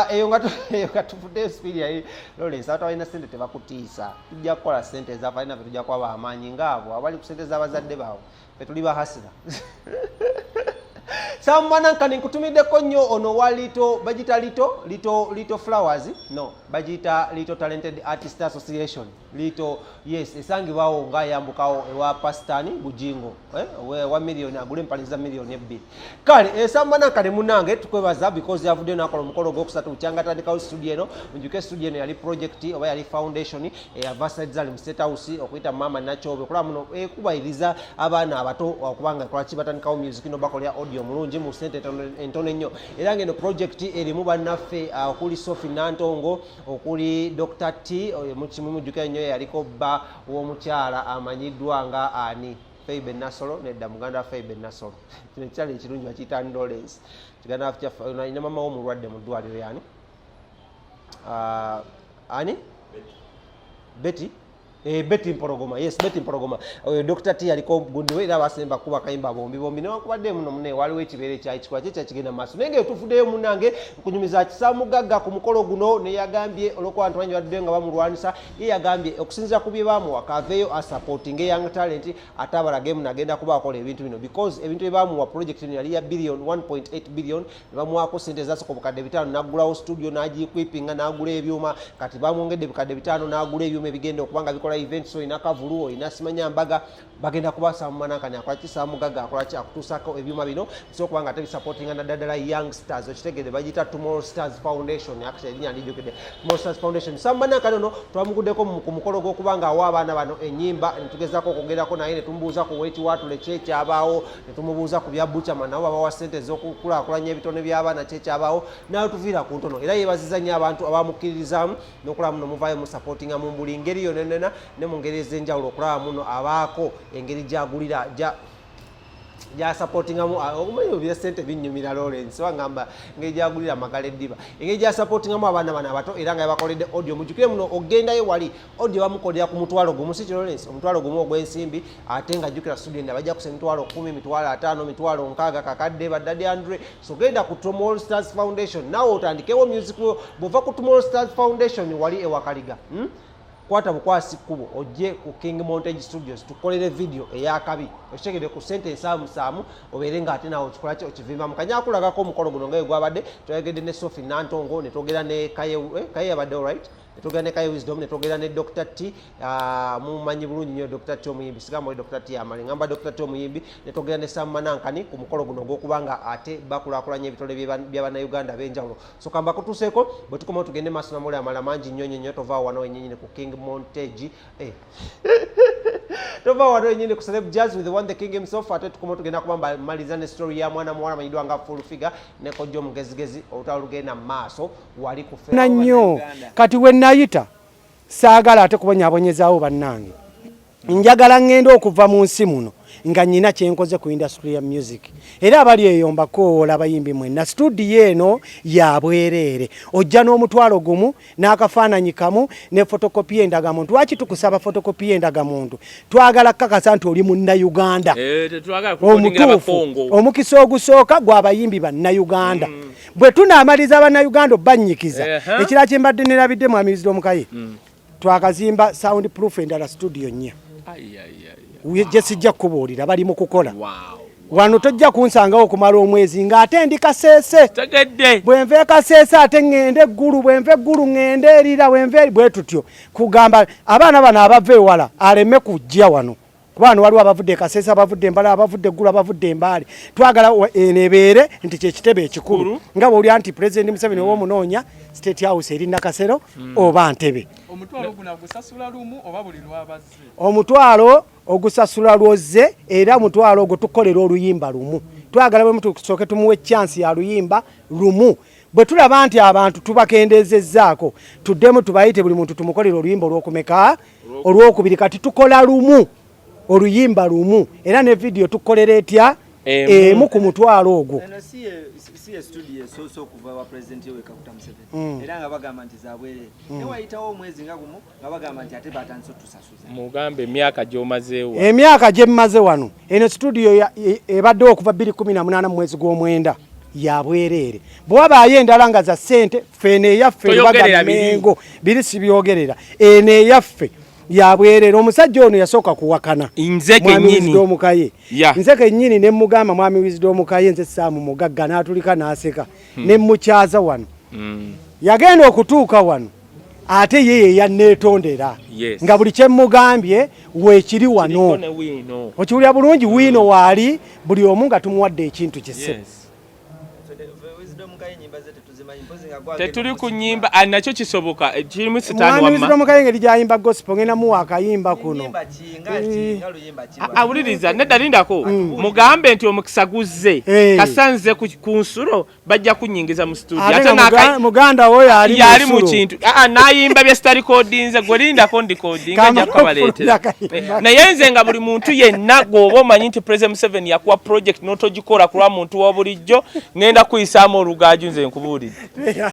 Eyo nga tufudde speed yayi Lawrence abantu balina sente tebakutiisa tujja kukola sente ez'abalina fe tujja kwaba amaanyi ngaabo abali ku sente z'abazadde baabwe fe tuli bahasira Samanankani nkutumiddeko nnyo ono wa bagita Little Flowers no bagita Little Talented Artist Association Little yes esangibwawo nga yambukawo ewa Pastani Bujingo wa million agule empaliza million 2 kale Samanankani munange tukwebaza because yavudde nakola omukolo gwokusatu ukyanga tandikawo studio eno njuke studio eno yali project oba yali foundation ya Vassadzali mu State House okuyita mama nachobe kula muno kubayiriza abaana abato okubanga kolaki batandikawo music no bakolya audio mulungi mu sente entono ennyo era ngeno project erimu bannaffe okuli Sophie Nantongo okuli Dr. T mukimu juka nnyo yaliko bba w'omukyala amanyiddwa nga ani Feibe Nasolo nedda muganda Feibe Nasolo kino kyali ekirungi bakiyita Ndolens kigana afya ina mama wo mulwadde mu ddwaliro yani ani Betty Betty Mporogoma yes Betty Mporogoma Dr. T aliko gundi we era basemba kuba kayimba bombi newankubadde muno mune waliwo ekibeere kyakikwa kyakigenda maaso naye ng'etufuddeyo munange kunyumiza Kisamugagga ku mukolo guno ne yagambye olwokuba abantu bangi badde nga bamulwanisa ye yagambye okusinziira ku bye baamuwa kaveeyo asupporting young talent ate abalage munagenda kuba akola ebintu bino because ebintu bye baamuwa project eno yali ya billion 1.8 billion ne bamuwaako sente ezasooka obukadde 5 n'aggulawo studio n'agiequipinga n'agula ebyuma kati bamwongedde bukadde 5 n'agula ebyuma ebigenda okubanga bikola event so ina kavuluo ina simanya mbaga bagenda kubasa Samanankani akola Kisamugagga akola ki akutusako ebyuma bino so kubanga tabi supporting na dadala youngsters okitegede bagita Tomorrow Stars Foundation actually nya ndijukide Tomorrow Stars Foundation Samanankani no twamuguddeko ku mukolo gw'okubanga awa abaana bano ennyimba netugezako okugerako naye netumbuuza ku wechi watule cheche abaawo netumubuuza ku bya Buchaman nabo bawa sente z'okukulaakulanya ebitone by'abaana cheche abaawo nayo tuviira ku ntono era yebaziza nnyo abantu abamukkiririzaamu n'okulaba muno muvaayo mu supportinga mu mbuli ngeri yonenena ne mu ngeri ez'enjawulo okulaba muno abaako engeri gyagulira ja supportingamu okumanyi bya sente binnyumira Lawrence wangamba ngeri gyagulira Magala Eddiba engeri gya supportingamu abaana bano abato era nga yabakoledde audio mujjukire muno ogendayo wali audio bamukolera ku mutwalo gumu si Lawrence omutwalo gumu ogw'ensimbi ate nga jjukira studio nda bajja kusa emitwalo 10 emitwalo 5 emitwalo 6 kakadde baddadi Andre so genda ku Tomorrow Stars Foundation nawe otandikewo music bwova ku Tomorrow Stars Foundation wali ewakaliga kwata bukwasi kubo ojje ku King Montage Studios tukolere video eyakabi okitegede ku sente samu obere nga ate nawo kikola kyo okivimba mukanyakulagako omukolo guno nga gwabadde twayegedde ne Sophie Nantongo ne twogera ne Kaye abadde alright netwogera ne Kaye Wisdom netwogera ne Dr. T mumanyi bulungi nnyo Dr. T omuyimbi sigamba Dr. T amali ngamba Dr. T omuyimbi netwogera ne Samanankani ku mukolo guno gw'okubanga ate bakulaakulanya ebitole by'Abannayuganda ab'enjawulo so kamba kutuseeko bwe tukomawo tugende maaso namuli amala mangi nnyo tovaawo wano wennyini ku King Montage tova wano wennyini ku Celeb Jazz with the one the king himself ate tukomawo tugenda kuba maliza ne story ya mwana muwala amanyiddwa nga full figure ne kojja omugezigezi olutalo lugenda maaso wali ku na nnyo kati we nayita saagala ate kubonyabonyezaawo bannange njagala ngenda okuva mu nsi muno nga nyina kyenkoze ku industry ya music era abali eyo mbakoola abayimbi mwenna studio eno ya bwereere ojja n'omutwalo gumu n'akafaananyi kamu ne fotokopi endagamuntu lwaki tukusaba fotokopi endagamuntu twagala kakasa nti oli munnayuganda omutuufu omukisa ogusooka gw'abayimbi bannayuganda bwe tunaamaliza abannayuganda obannyikiza ekira kyembadde nerabidde mwamirizira omukaye twakazimba sound proof endala studio nnya je sijja kubuulira bali mu kukola wano tojja kunsangawo okumala omwezi ng'ate ndi kaseese bwenve kaseese ate ngende eggulu bwenve eggulu ngende erira bwenve bwe tutyo kugamba abaana bano abava ewala aleme kujja wano kuba wano waliwo abavudde kaseese abavudde embala abavudde eggulu abavudde embaali twagala enebeere nti kyekitebe ekikulu nga bw'oli anti President Museveni w'omunoonya State House eri Nakasero oba Ntebe omutwalo guno gusasula lumu oba buli lwabazze omutwalo ogusasula lwozze era omutwalo ogwo tukolera oluyimba lumu twagala bwe mutu kusooke tumuwe chance ya luyimba lumu bwe tulaba nti abantu tubakendezezzaako tuddemu tubayite buli muntu tumukolera oluyimba olw'okumeka olw'okubiri kati tukola lumu oluyimba lumu era ne video tukolera etya emu ku mutwalo ogwo siye studio so kuva wa president we Kaguta Museveni era nga bagamba nti zabwere ne wayitawo omwezi nga gumu nga bagamba nti ate batanso tusasuza mugambe emyaka gyomazeewo emyaka gye mmaze wano eno studio ebadde okuva 2018 mu mwezi gw'omwenda ya bwerere bw'abaayo endala nga za ssente fene yaffe bagamengo biri sibyogerera ene yaffe ya bwerere omusajja ono yasooka kuwakana nze kennyini omukaye nze kennyini ne mugamba mwami Wisdom Kaye nze saamu mugagga n'atulika n'aseka ne mukyaza wano yagenda okutuuka wano ate yeye yanneetondera nga buli kye mugambye weekiri wano okiwulira bulungi wiino waali buli omu nga tumuwadde ekintu kise tetuli ku nyimba nakyo kisoboka kirimu sitaani Wisdom Kaye ngeri gyayimba gospel ngenda muwa akayimba kuno awuliriza nedda lindako mugambe nti omukisa guzze kasanze ku nsulo bajja kunyingiza mu studio ate muganda wo yali mu kintu nayimba bye sitali kodinze gwe lindako ndikodinga nja kubaleetera naye nze nga buli muntu yenna gwoba omanyi nti President Museveni yakuwa project n'otogikola kulwa muntu wa bulijjo ngenda kuyisaamu olugaju nze nkubuulire